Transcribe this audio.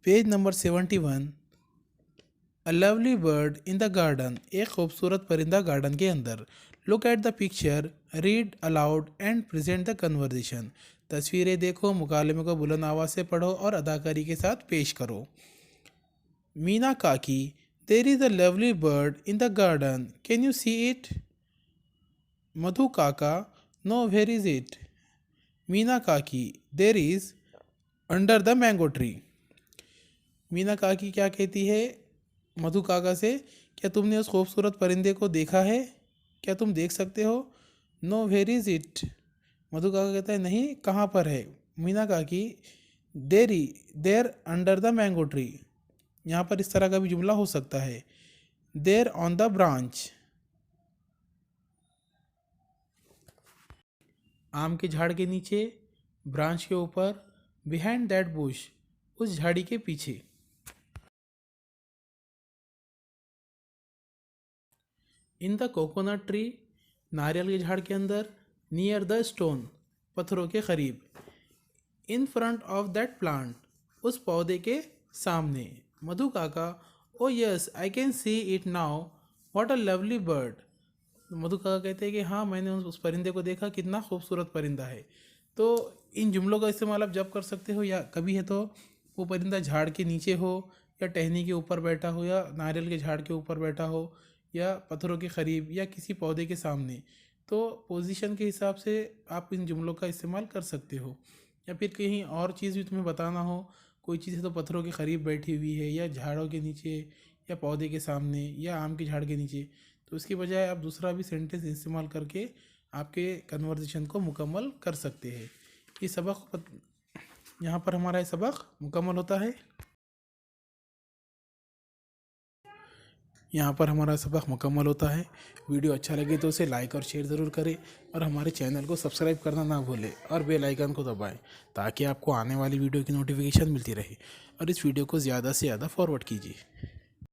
Page number 71। A lovely bird in the garden, एक खूबसूरत परिंदा गार्डन के अंदर। Look at the picture, read aloud and present the conversation. तस्वीरें देखो, मुकालमे को बुलंद आवाज़ से पढ़ो और अदाकारी के साथ पेश करो। मीना काकी, there is a lovely bird in the garden, can you see it? Madhu काका, no, where is it? Meena काकी, there is under the mango tree. Meena काकी क्या कहती है मधु काका से, क्या तुमने उस खूबसूरत परिंदे को देखा है? क्या तुम देख सकते हो? No, where is it? Madhu काका कहता है, नहीं, कहाँ पर है? मीना काकी, there under the mango tree. यहाँ पर इस तरह का भी जुमला हो सकता है, देर ऑन द ब्रांच। आम के झाड़ के नीचे, ब्रांच के ऊपर, बिहाइंड दैट बुश, उस झाड़ी के पीछे। इन द कोकोनट ट्री, नारियल के झाड़ के अंदर, नियर द स्टोन, पत्थरों के करीब। In front of that plant, उस पौधे के सामने। मधु काका, oh yes, I can see it now, what a lovely bird. Madhu काका कहते हैं कि हाँ, मैंने उस परिंदे को देखा, कितना खूबसूरत परिंदा है। तो इन जुमलों का इस्तेमाल आप जब कर सकते हो, या कभी है तो वो परिंदा झाड़ के नीचे हो, या टहनी के ऊपर बैठा हो, या नारियल के झाड़ के ऊपर बैठा हो, या पत्थरों के करीब, या किसी पौधे के सामने। तो पोजीशन के हिसाब से आप इन जुमलों का इस्तेमाल कर सकते हो। या फिर कहीं और चीज़ भी तुम्हें बताना हो, कोई चीज़ है तो पत्थरों के करीब बैठी हुई है, या झाड़ों के नीचे, या पौधे के सामने, या आम के झाड़ के नीचे, तो उसकी बजाय आप दूसरा भी सेंटेंस इस्तेमाल करके आपके कन्वर्सेशन को मुकम्मल कर सकते हैं। ये यहाँ पर हमारा ये सबक मुकम्मल होता है। यहाँ पर हमारा सबक मुकम्मल होता है। वीडियो अच्छा लगे तो उसे लाइक और शेयर ज़रूर करें, और हमारे चैनल को सब्सक्राइब करना ना भूलें, और बेल आइकन को दबाएं, ताकि आपको आने वाली वीडियो की नोटिफिकेशन मिलती रहे। और इस वीडियो को ज़्यादा से ज़्यादा फॉरवर्ड कीजिए।